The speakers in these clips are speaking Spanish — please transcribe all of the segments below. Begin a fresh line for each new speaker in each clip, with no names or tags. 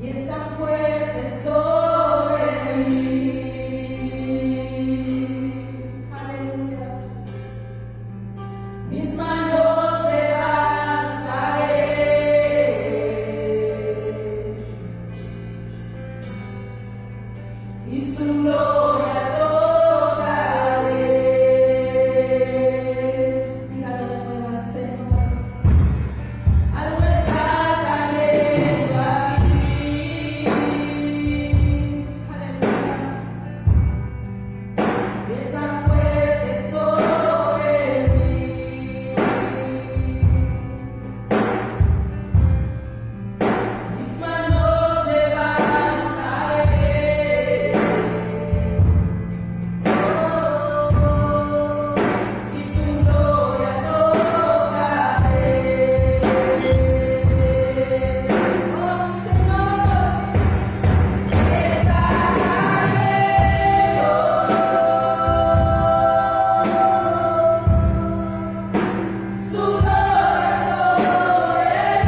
y es tan fuerte sobre mí. Aleluya. Mis manos levantaré y su gloria tocaré. Dígalo de nuevo al Señor. Algo está cayendo aquí. Aleluya. Es tan fuerte sobre mí. Mis manos levantaré. Y su gloria tocaré. Oh Señor, está su gloria sobre mí.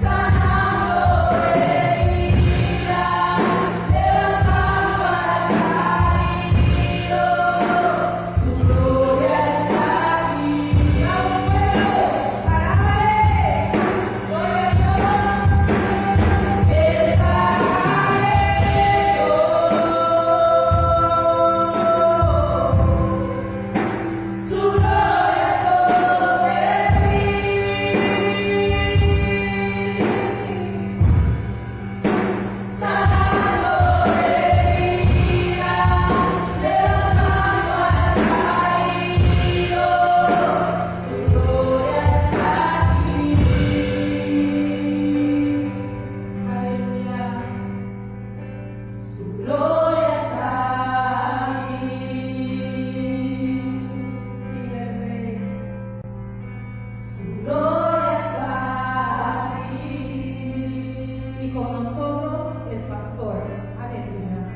Sanando heridas, levantando al caído, su gloria está aquí. Aún puedo, alabaré, gloria a Dios, está su gloria sobre mí. Sanando heridas, levantando al caído, su gloria está aquí. Aleluya. Su gloria está aquí. Vive el Rey. Su gloria está aquí. Y con nosotros el pastor. Aleluya.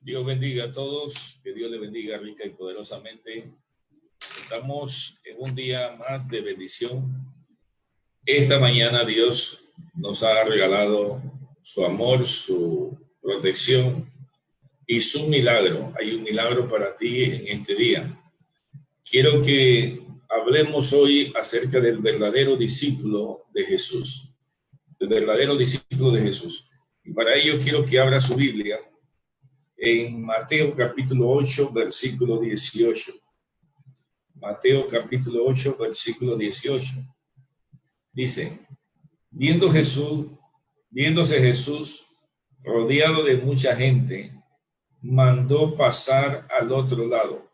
Dios bendiga a todos, que Dios le bendiga rica y poderosamente. Estamos en un día más de bendición. Esta mañana Dios nos ha regalado su amor, su protección y su milagro. Hay un milagro para ti en este día. Quiero que hablemos hoy acerca del verdadero discípulo de Jesús. El verdadero discípulo de Jesús. Y para ello quiero que abra su Biblia en Mateo capítulo 8, versículo 18. Mateo capítulo 8, versículo 18. Dice, viéndose Jesús rodeado de mucha gente, mandó pasar al otro lado.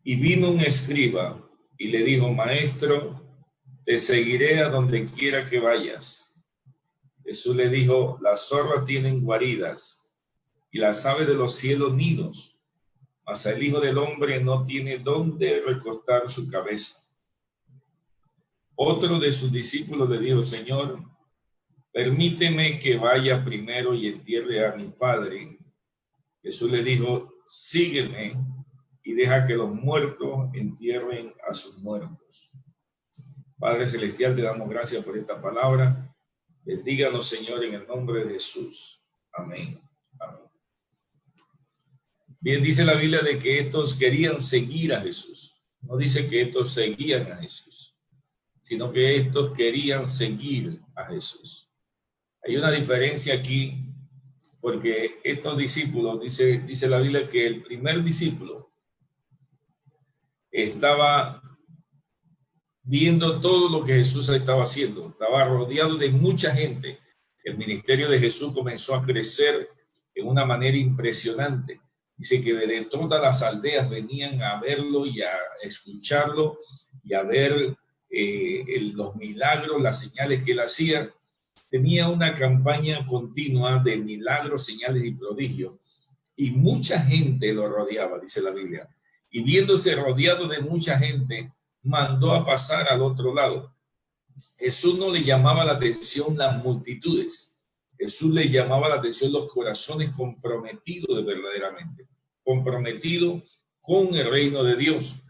Y vino un escriba y le dijo, Maestro, te seguiré a donde quiera que vayas. Jesús le dijo, las zorras tienen guaridas y las aves de los cielos nidos, mas el Hijo del Hombre no tiene dónde recostar su cabeza. Otro de sus discípulos le dijo, Señor, permíteme que vaya primero y entierre a mi padre. Jesús le dijo, sígueme y deja que los muertos entierren a sus muertos. Padre Celestial, te damos gracias por esta palabra. Bendíganos, Señor, en el nombre de Jesús. Amén. Amén. Bien, dice la Biblia de que estos querían seguir a Jesús. No dice que estos seguían a Jesús, sino que estos querían seguir a Jesús. Hay una diferencia aquí, porque estos discípulos, dice la Biblia que el primer discípulo estaba viendo todo lo que Jesús estaba haciendo, estaba rodeado de mucha gente. El ministerio de Jesús comenzó a crecer en una manera impresionante. Dice que de todas las aldeas venían a verlo y a escucharlo y a ver los milagros, las señales que él hacía. Tenía una campaña continua de milagros, señales y prodigios. Y mucha gente lo rodeaba, dice la Biblia. y viéndose rodeado de mucha gente, mandó a pasar al otro lado. Jesús no le llamaba la atención las multitudes. Jesús le llamaba la atención los corazones comprometidos de verdaderamente, comprometidos con el reino de Dios.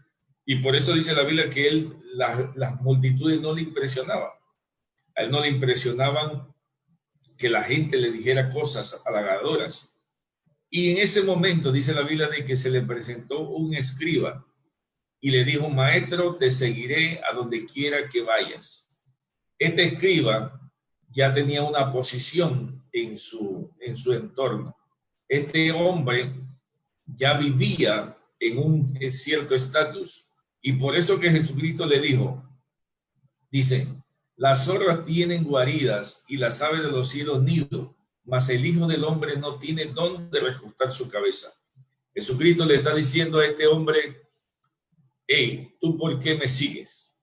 Y por eso dice la Biblia que las multitudes no le impresionaban. A él no le impresionaban que la gente le dijera cosas halagadoras. Y en ese momento dice la Biblia de que se le presentó un escriba y le dijo: maestro, te seguiré a donde quiera que vayas. Este escriba ya tenía una posición en su entorno. Este hombre ya vivía en un cierto estatus. Y por eso que Jesucristo le dijo, dice, las zorras tienen guaridas y las aves de los cielos nido, mas el Hijo del Hombre no tiene dónde recostar su cabeza. Jesucristo le está diciendo a este hombre: hey, ¿tú por qué me sigues?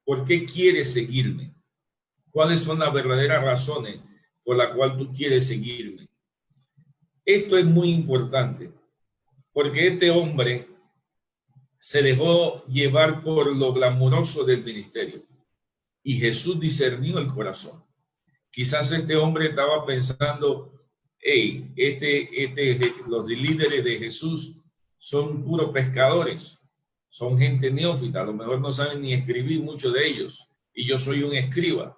¿Por qué quieres seguirme? ¿Cuáles son las verdaderas razones por las cuales tú quieres seguirme? Esto es muy importante, porque este hombre se dejó llevar por lo glamuroso del ministerio y Jesús discernió el corazón. Quizás este hombre estaba pensando: hey, los líderes de Jesús son puros pescadores, son gente neófita, a lo mejor no saben ni escribir mucho de ellos, y yo soy un escriba.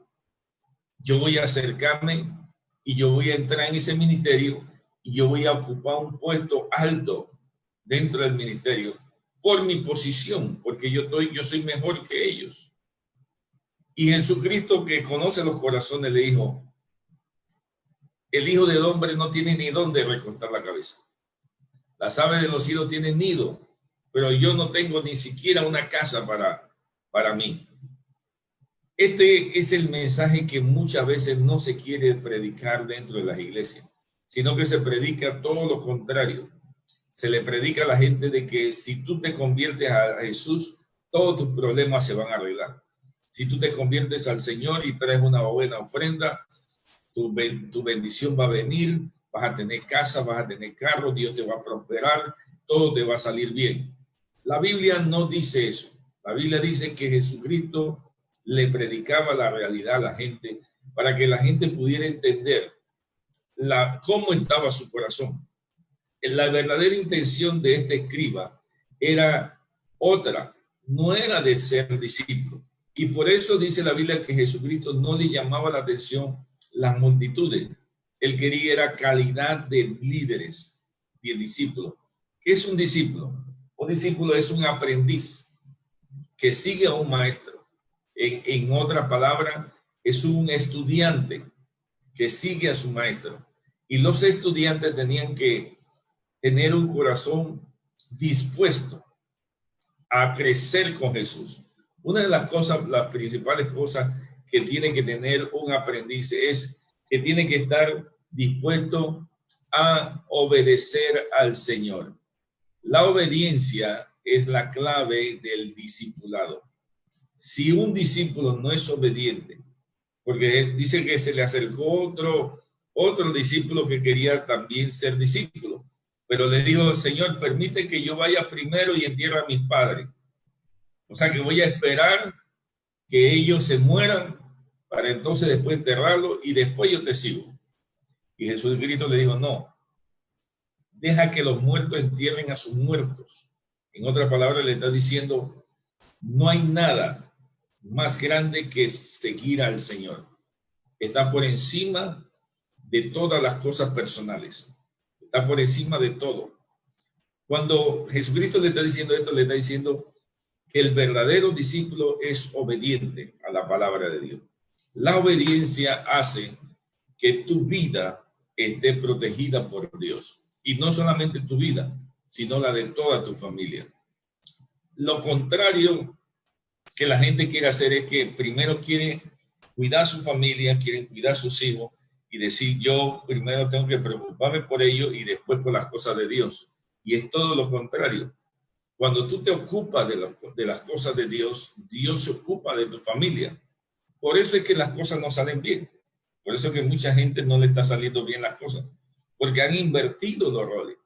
Yo voy a acercarme y yo voy a entrar en ese ministerio y yo voy a ocupar un puesto alto dentro del ministerio por mi posición, porque yo soy mejor que ellos. Y Jesucristo, que conoce los corazones, le dijo: el Hijo del Hombre no tiene ni dónde recostar la cabeza. Las aves de los cielos tienen nido, pero yo no tengo ni siquiera una casa para mí. Este es el mensaje que muchas veces no se quiere predicar dentro de las iglesias, sino que se predica todo lo contrario. Se le predica a la gente de que si tú te conviertes a Jesús, todos tus problemas se van a arreglar. Si tú te conviertes al Señor y traes una buena ofrenda, tu bendición va a venir, vas a tener casa, vas a tener carro, Dios te va a prosperar, todo te va a salir bien. La Biblia no dice eso. La Biblia dice que Jesucristo le predicaba la realidad a la gente para que la gente pudiera entender cómo estaba su corazón. La verdadera intención de este escriba era otra, no era de ser discípulo. Y por eso dice la Biblia que Jesucristo no le llamaba la atención las multitudes. Él quería era calidad de líderes, de discípulos. ¿Qué es un discípulo? Un discípulo es un aprendiz que sigue a un maestro. En otra palabra, es un estudiante que sigue a su maestro. Y los estudiantes tenían que tener un corazón dispuesto a crecer con Jesús. Una de las cosas, las principales cosas que tiene que tener un aprendiz es que tiene que estar dispuesto a obedecer al Señor. La obediencia es la clave del discipulado. Si un discípulo no es obediente, porque dice que se le acercó otro discípulo que quería también ser discípulo, pero le dijo: Señor, permite que yo vaya primero y entierre a mis padres. O sea que voy a esperar que ellos se mueran para entonces después enterrarlo y después yo te sigo. Y Jesucristo le dijo: no, deja que los muertos entierren a sus muertos. En otras palabras, le está diciendo: no hay nada más grande que seguir al Señor. Está por encima de todas las cosas personales. Está por encima de todo. Cuando Jesucristo le está diciendo esto, le está diciendo que el verdadero discípulo es obediente a la palabra de Dios. La obediencia hace que tu vida esté protegida por Dios. Y no solamente tu vida, sino la de toda tu familia. Lo contrario que la gente quiere hacer es que primero quiere cuidar a su familia, quieren cuidar a sus hijos y decir: yo primero tengo que preocuparme por ellos y después por las cosas de Dios. Y es todo lo contrario. Cuando tú te ocupas de las cosas de Dios, Dios se ocupa de tu familia. Por eso es que las cosas no salen bien. Por eso es que mucha gente no le está saliendo bien las cosas, porque han invertido los roles.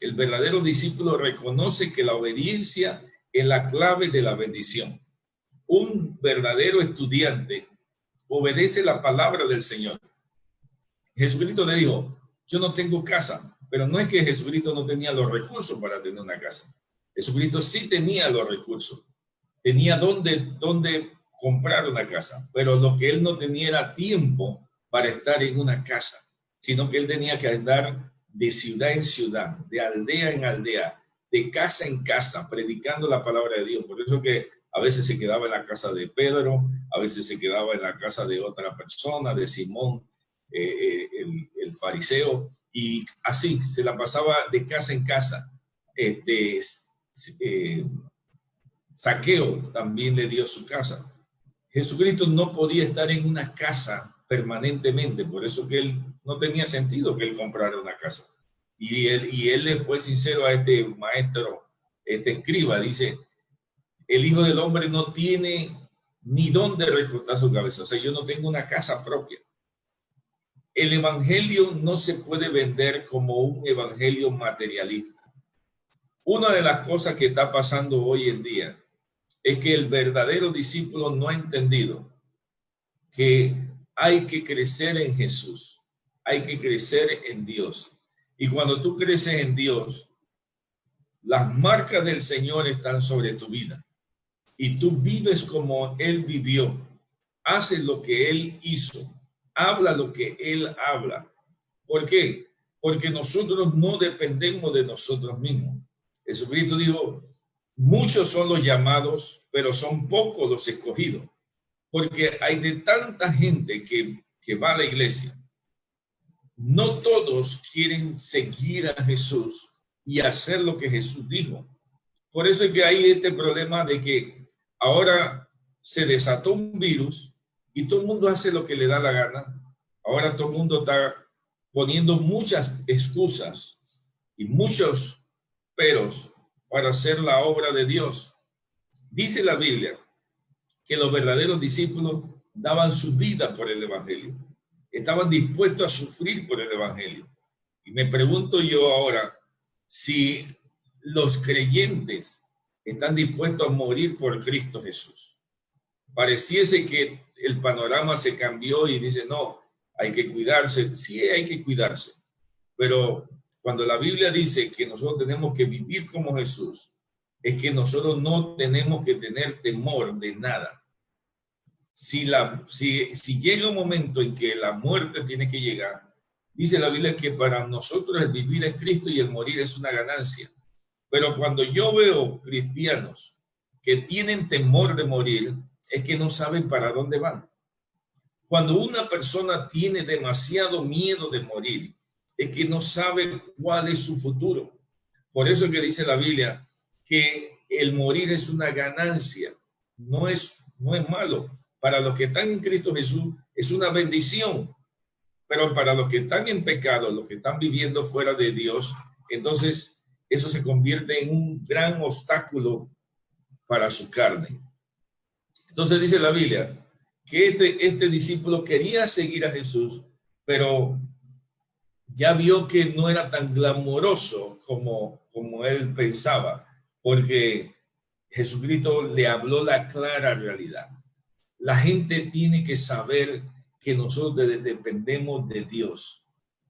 El verdadero discípulo reconoce que la obediencia es la clave de la bendición. Un verdadero estudiante obedece la palabra del Señor. Jesucristo le dijo, yo no tengo casa, pero no es que Jesucristo no tenía los recursos para tener una casa. Jesucristo sí tenía los recursos, tenía dónde comprar una casa, pero lo que él no tenía era tiempo para estar en una casa, sino que él tenía que andar de ciudad en ciudad, de aldea en aldea, de casa en casa, predicando la palabra de Dios. Por eso que a veces se quedaba en la casa de Pedro, a veces se quedaba en la casa de otra persona, de Simón, el fariseo, y así se la pasaba de casa en casa. Zaqueo también le dio su casa. Jesucristo no podía estar en una casa permanentemente, por eso que él no tenía sentido que él comprara una casa. Y él le fue sincero a este maestro, este escriba, dice, el Hijo del Hombre no tiene ni dónde recostar su cabeza, o sea, yo no tengo una casa propia. El evangelio no se puede vender como un evangelio materialista. Una de las cosas que está pasando hoy en día es que el verdadero discípulo no ha entendido que hay que crecer en Jesús, hay que crecer en Dios. Y cuando tú creces en Dios, las marcas del Señor están sobre tu vida. Y tú vives como Él vivió, haces lo que Él hizo, habla lo que Él habla. ¿Por qué? Porque nosotros no dependemos de nosotros mismos. Jesucristo dijo, muchos son los llamados, pero son pocos los escogidos. Porque hay de tanta gente que va a la iglesia. No todos quieren seguir a Jesús y hacer lo que Jesús dijo. Por eso es que hay este problema de que ahora se desató un virus y todo el mundo hace lo que le da la gana. Ahora todo el mundo está poniendo muchas excusas y muchos peros para hacer la obra de Dios. Dice la Biblia que los verdaderos discípulos daban su vida por el evangelio. Estaban dispuestos a sufrir por el evangelio. Y me pregunto yo ahora si los creyentes están dispuestos a morir por Cristo Jesús. Pareciese que el panorama se cambió y dice, no, hay que cuidarse. Sí, hay que cuidarse. Pero cuando la Biblia dice que nosotros tenemos que vivir como Jesús, es que nosotros no tenemos que tener temor de nada. Si llega un momento en que la muerte tiene que llegar, dice la Biblia que para nosotros el vivir es Cristo y el morir es una ganancia. Pero cuando yo veo cristianos que tienen temor de morir, es que no saben para dónde van. Cuando una persona tiene demasiado miedo de morir, es que no sabe cuál es su futuro. Por eso es que dice la Biblia que el morir es una ganancia, no es malo. Para los que están en Cristo Jesús es una bendición, pero para los que están en pecado, los que están viviendo fuera de Dios, entonces eso se convierte en un gran obstáculo para su carne. Entonces dice la Biblia que este discípulo quería seguir a Jesús, pero ya vio que no era tan glamoroso como él pensaba, porque Jesucristo le habló la clara realidad. La gente tiene que saber que nosotros dependemos de Dios.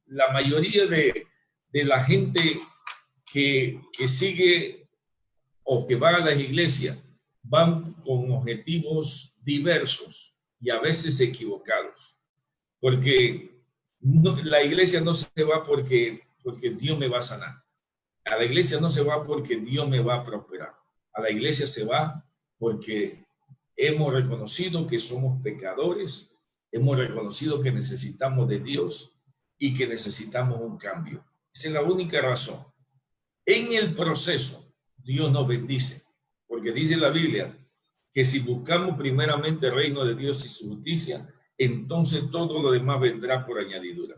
La mayoría de la gente que sigue o que va a las iglesias van con objetivos diversos y a veces equivocados. Porque la iglesia no se va porque Dios me va a sanar. A la iglesia no se va porque Dios me va a prosperar. A la iglesia se va porque hemos reconocido que somos pecadores, hemos reconocido que necesitamos de Dios y que necesitamos un cambio. Esa es la única razón. En el proceso, Dios nos bendice, porque dice la Biblia que si buscamos primeramente el reino de Dios y su justicia, entonces todo lo demás vendrá por añadidura.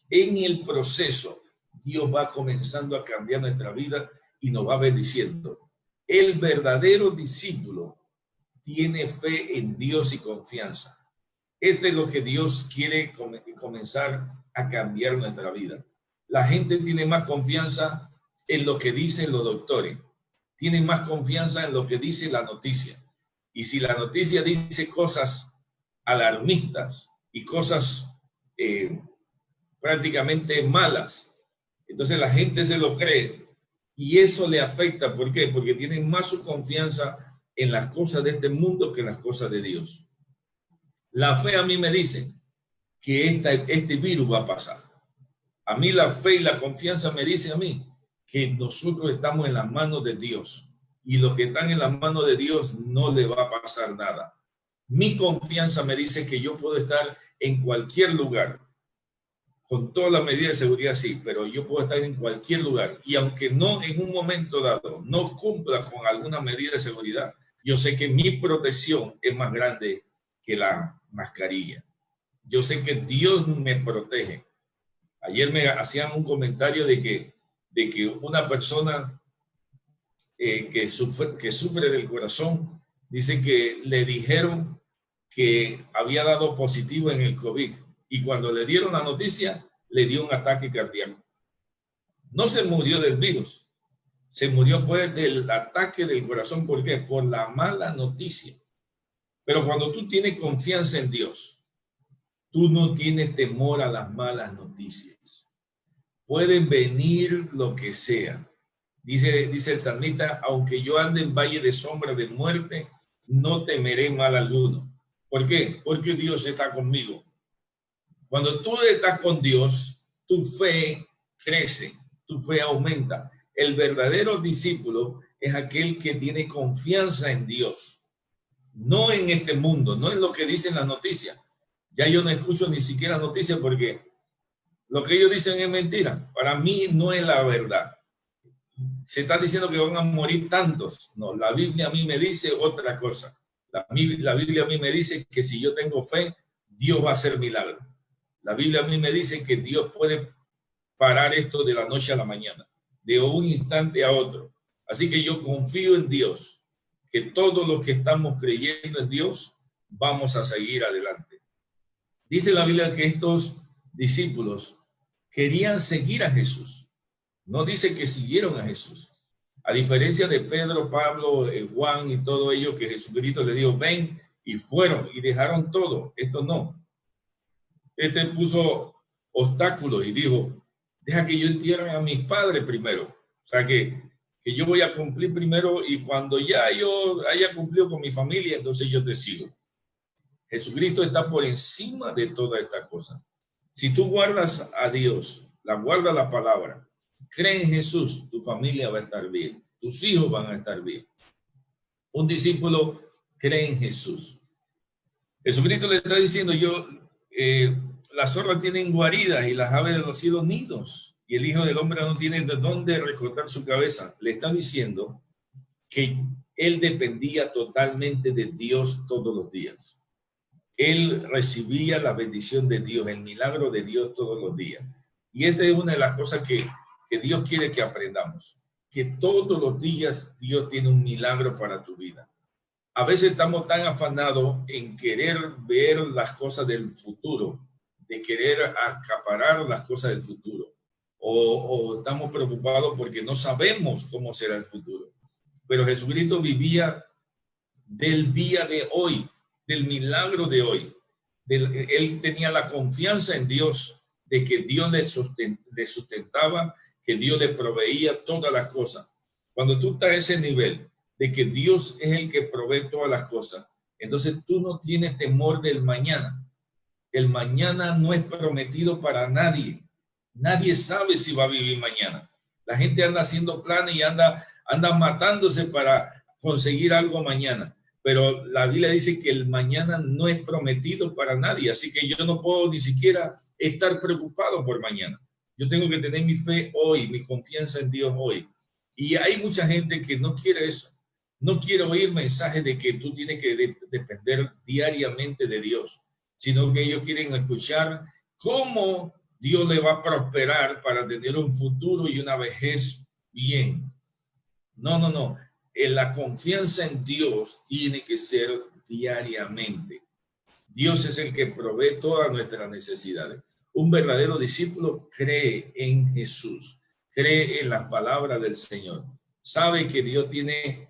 En el proceso, Dios va comenzando a cambiar nuestra vida y nos va bendiciendo. El verdadero discípulo tiene fe en Dios y confianza. Este es lo que Dios quiere comenzar a cambiar nuestra vida. La gente tiene más confianza en lo que dicen los doctores, tienen más confianza en lo que dice la noticia. Y si la noticia dice cosas alarmistas y cosas prácticamente malas, entonces la gente se lo cree y eso le afecta. ¿Por qué? Porque tienen más su confianza en las cosas de este mundo que en las cosas de Dios. La fe a mí me dice que este virus va a pasar. A mí la fe y la confianza me dice a mí que nosotros estamos en las manos de Dios y los que están en las manos de Dios no le va a pasar nada. Mi confianza me dice que yo puedo estar en cualquier lugar, con todas las medidas de seguridad, sí, pero yo puedo estar en cualquier lugar. Y aunque no en un momento dado no cumpla con alguna medida de seguridad, yo sé que mi protección es más grande que la mascarilla. Yo sé que Dios me protege. Ayer me hacían un comentario de que una persona que sufre del corazón, dice que le dijeron que había dado positivo en el COVID y cuando le dieron la noticia, le dio un ataque cardíaco. No se murió del virus, se murió fue del ataque del corazón. ¿Por qué? Por la mala noticia. Pero cuando tú tienes confianza en Dios, tú no tienes temor a las malas noticias. Pueden venir lo que sea. Dice el salmista, aunque yo ande en valle de sombra de muerte, no temeré mal alguno. ¿Por qué? Porque Dios está conmigo. Cuando tú estás con Dios, tu fe crece, tu fe aumenta. El verdadero discípulo es aquel que tiene confianza en Dios, no en este mundo, no en lo que dicen las noticias. Ya yo no escucho ni siquiera noticias porque lo que ellos dicen es mentira. Para mí no es la verdad. Se está diciendo que van a morir tantos. No, la Biblia a mí me dice otra cosa. La Biblia a mí me dice que si yo tengo fe, Dios va a hacer milagro. La Biblia a mí me dice que Dios puede parar esto de la noche a la mañana, de un instante a otro. Así que yo confío en Dios, que todos los que estamos creyendo en Dios, vamos a seguir adelante. Dice la Biblia que estos discípulos querían seguir a Jesús. No dice que siguieron a Jesús. A diferencia de Pedro, Pablo, Juan y todo ello, que Jesucristo le dijo, ven, y fueron y dejaron todo. Esto no. Este puso obstáculos y dijo, deja que yo entierre a mis padres primero. O sea que yo voy a cumplir primero y cuando ya yo haya cumplido con mi familia, entonces yo te sigo. Jesucristo está por encima de toda esta cosa. Si tú guardas a Dios, guarda la palabra, cree en Jesús, tu familia va a estar bien, tus hijos van a estar bien. Un discípulo cree en Jesús. Jesucristo le está diciendo, las zorras tienen guaridas y las aves de los cielos nidos, y el Hijo del Hombre no tiene de dónde recortar su cabeza. Le está diciendo que él dependía totalmente de Dios todos los días. Él recibía la bendición de Dios, el milagro de Dios todos los días. Y esta es una de las cosas que Dios quiere que aprendamos, que todos los días Dios tiene un milagro para tu vida. A veces estamos tan afanados en querer ver las cosas del futuro, de querer acaparar las cosas del futuro, o estamos preocupados porque no sabemos cómo será el futuro. Pero Jesucristo vivía del día de hoy, del milagro de hoy. Él tenía la confianza en Dios, de que Dios le sustentaba, que Dios le proveía todas las cosas. Cuando tú estás a ese nivel de que Dios es el que provee todas las cosas, entonces tú no tienes temor del mañana. El mañana no es prometido para nadie. Nadie sabe si va a vivir mañana. La gente anda haciendo planes y anda matándose para conseguir algo mañana. Pero la Biblia dice que el mañana no es prometido para nadie. Así que yo no puedo ni siquiera estar preocupado por mañana. Yo tengo que tener mi fe hoy, mi confianza en Dios hoy. Y hay mucha gente que no quiere eso. No quiere oír mensajes de que tú tienes que depender diariamente de Dios, sino que ellos quieren escuchar cómo Dios le va a prosperar para tener un futuro y una vejez bien. No. La confianza en Dios tiene que ser diariamente. Dios es el que provee todas nuestras necesidades. Un verdadero discípulo cree en Jesús, cree en las palabras del Señor, sabe que Dios tiene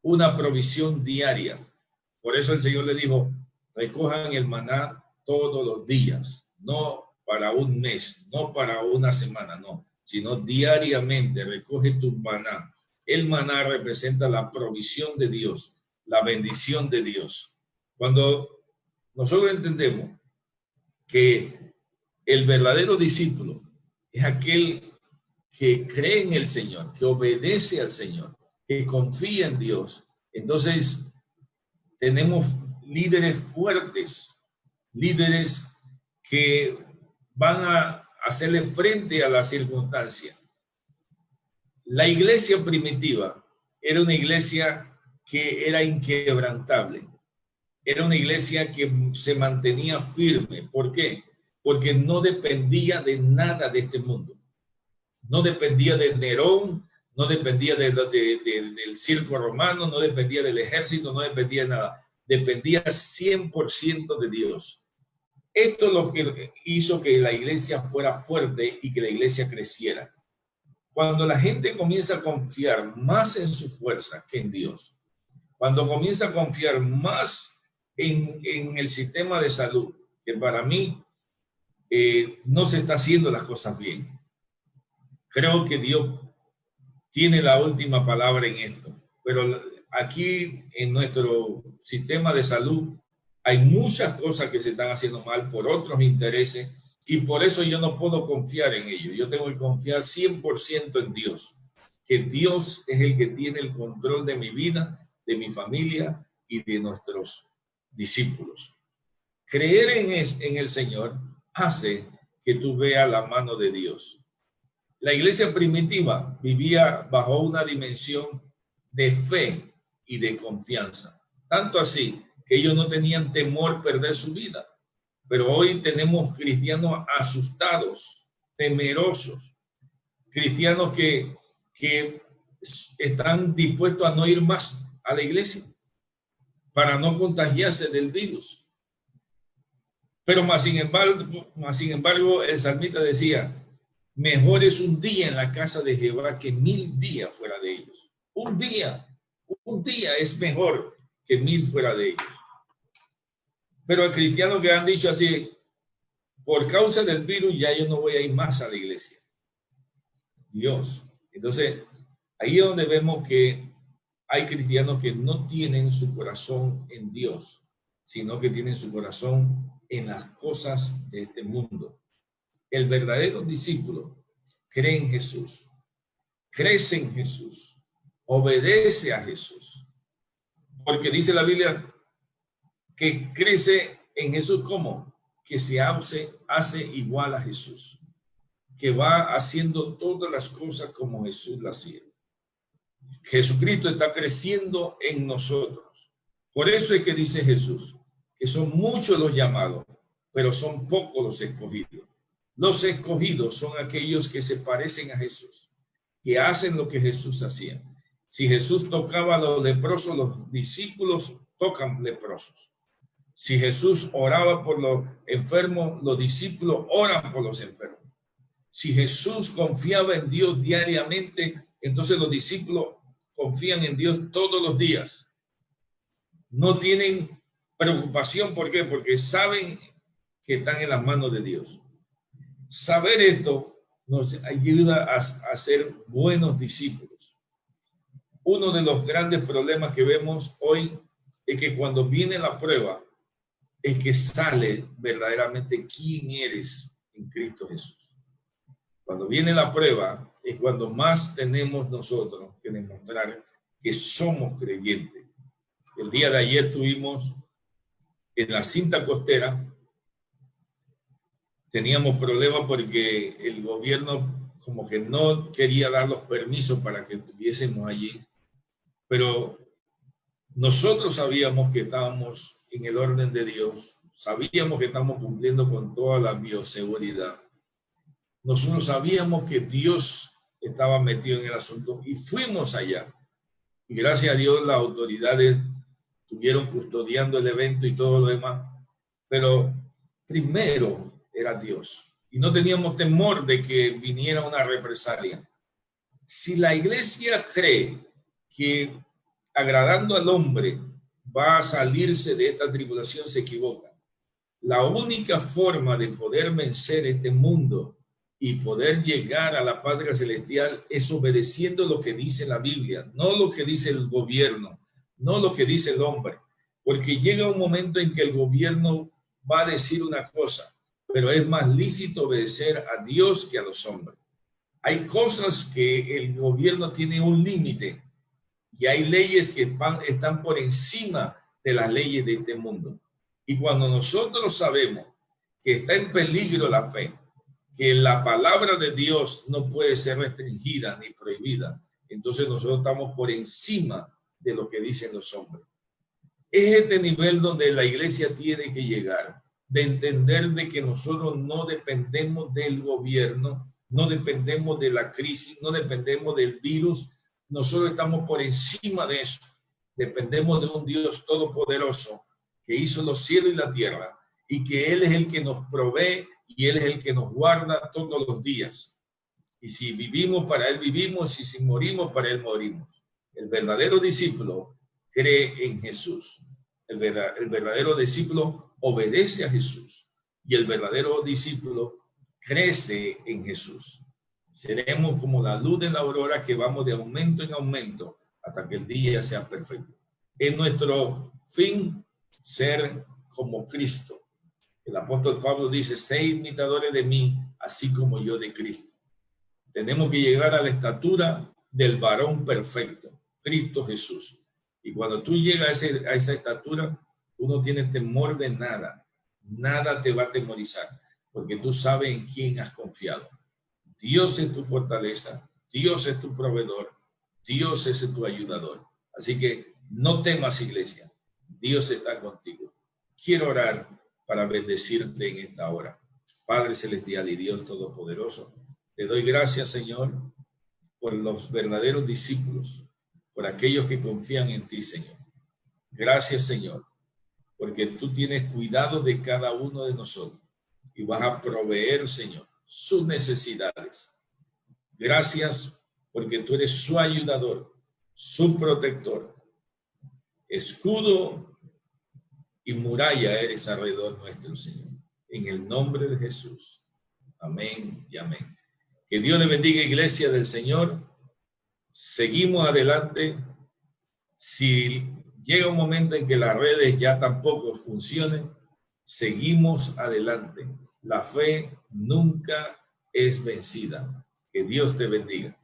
una provisión diaria. Por eso el Señor le dijo, recojan el maná todos los días, no para un mes, no para una semana, no, sino diariamente recoge tu maná. El maná representa la provisión de Dios, la bendición de Dios. Cuando nosotros entendemos que el verdadero discípulo es aquel que cree en el Señor, que obedece al Señor, que confía en Dios, entonces tenemos líderes fuertes, líderes que van a hacerle frente a la circunstancia. La iglesia primitiva era una iglesia que era inquebrantable. Era una iglesia que se mantenía firme. ¿Por qué? Porque no dependía de nada de este mundo. No dependía de Nerón, no dependía del circo romano, no dependía del ejército, no dependía de nada. Dependía 100% de Dios. Esto es lo que hizo que la iglesia fuera fuerte y que la iglesia creciera. Cuando la gente comienza a confiar más en su fuerza que en Dios, cuando comienza a confiar más en el sistema de salud, que para mí no se está haciendo las cosas bien. Creo que Dios tiene la última palabra en esto, pero aquí en nuestro sistema de salud hay muchas cosas que se están haciendo mal por otros intereses y por eso yo no puedo confiar en ellos. Yo tengo que confiar 100% en Dios, que Dios es el que tiene el control de mi vida, de mi familia y de nuestros discípulos. Creer en el Señor hace que tú veas la mano de Dios. La iglesia primitiva vivía bajo una dimensión de fe y de confianza. Tanto así que ellos no tenían temor perder su vida. Pero hoy tenemos cristianos asustados, temerosos, cristianos que están dispuestos a no ir más a la iglesia para no contagiarse del virus. Pero más sin embargo, el salmista decía, mejor es un día en la casa de Jehová que 1000 días fuera de ellos. Un día es mejor que 1000 fuera de ellos. Pero hay cristianos que han dicho así, por causa del virus ya yo no voy a ir más a la iglesia. Dios. Entonces, ahí es donde vemos que hay cristianos que no tienen su corazón en Dios, sino que tienen su corazón en las cosas de este mundo. El verdadero discípulo cree en Jesús, crece en Jesús, obedece a Jesús. Porque dice la Biblia que crece en Jesús como que se hace igual a Jesús, que va haciendo todas las cosas como Jesús las hacía. Jesucristo está creciendo en nosotros. Por eso es que dice Jesús que son muchos los llamados, pero son pocos los escogidos. Los escogidos son aquellos que se parecen a Jesús, que hacen lo que Jesús hacía. Si Jesús tocaba a los leprosos, los discípulos tocan leprosos. Si Jesús oraba por los enfermos, los discípulos oran por los enfermos. Si Jesús confiaba en Dios diariamente, entonces los discípulos confían en Dios todos los días. No tienen preocupación. ¿Por qué? Porque saben que están en las manos de Dios. Saber esto nos ayuda a ser buenos discípulos. Uno de los grandes problemas que vemos hoy es que cuando viene la prueba, es que sale verdaderamente quién eres en Cristo Jesús. Cuando viene la prueba, es cuando más tenemos nosotros que demostrar que somos creyentes. El día de ayer tuvimos en la cinta costera, teníamos problemas porque el gobierno como que no quería dar los permisos para que estuviésemos allí, pero nosotros sabíamos que estábamos en el orden de Dios, sabíamos que estamos cumpliendo con toda la bioseguridad. Nosotros sabíamos que Dios estaba metido en el asunto y fuimos allá. Y gracias a Dios las autoridades estuvieron custodiando el evento y todo lo demás, pero primero era Dios. Y no teníamos temor de que viniera una represalia. si la iglesia cree que agradando al hombre va a salirse de esta tribulación, se equivoca. La única forma de poder vencer este mundo y poder llegar a la patria celestial es obedeciendo lo que dice la Biblia, no lo que dice el gobierno, no lo que dice el hombre, porque llega un momento en que el gobierno va a decir una cosa, pero es más lícito obedecer a Dios que a los hombres. Hay cosas que el gobierno tiene un límite y hay leyes que están por encima de las leyes de este mundo. Y cuando nosotros sabemos que está en peligro la fe, que la palabra de Dios no puede ser restringida ni prohibida, entonces nosotros estamos por encima de lo que dicen los hombres. Es este nivel donde la iglesia tiene que llegar, de entender de que nosotros no dependemos del gobierno, no dependemos de la crisis, no dependemos del virus, nosotros estamos por encima de eso. Dependemos de un Dios todopoderoso que hizo los cielos y la tierra y que Él es el que nos provee y Él es el que nos guarda todos los días. Y si vivimos, para Él vivimos, y si morimos, para Él morimos. El verdadero discípulo cree en Jesús. El verdadero discípulo obedece a Jesús y el verdadero discípulo crece en Jesús. Seremos como la luz de la aurora que vamos de aumento en aumento hasta que el día sea perfecto. Es nuestro fin ser como Cristo. El apóstol Pablo dice, sed imitadores de mí, así como yo de Cristo. Tenemos que llegar a la estatura del varón perfecto, Cristo Jesús. Y cuando tú llegas a esa estatura, tú no tienes temor de nada. Nada te va a atemorizar, porque tú sabes en quién has confiado. Dios es tu fortaleza, Dios es tu proveedor, Dios es tu ayudador. Así que no temas, iglesia, Dios está contigo. Quiero orar para bendecirte en esta hora. Padre celestial y Dios todopoderoso, te doy gracias, Señor, por los verdaderos discípulos, por aquellos que confían en ti, Señor. Gracias, Señor, porque tú tienes cuidado de cada uno de nosotros y vas a proveer, Señor, sus necesidades. Gracias porque tú eres su ayudador, su protector, escudo y muralla eres alrededor nuestro, Señor. En el nombre de Jesús. Amén y amén. Que Dios le bendiga, iglesia del Señor. Seguimos adelante. Si llega un momento en que las redes ya tampoco funcionen, seguimos adelante. La fe nunca es vencida. Que Dios te bendiga.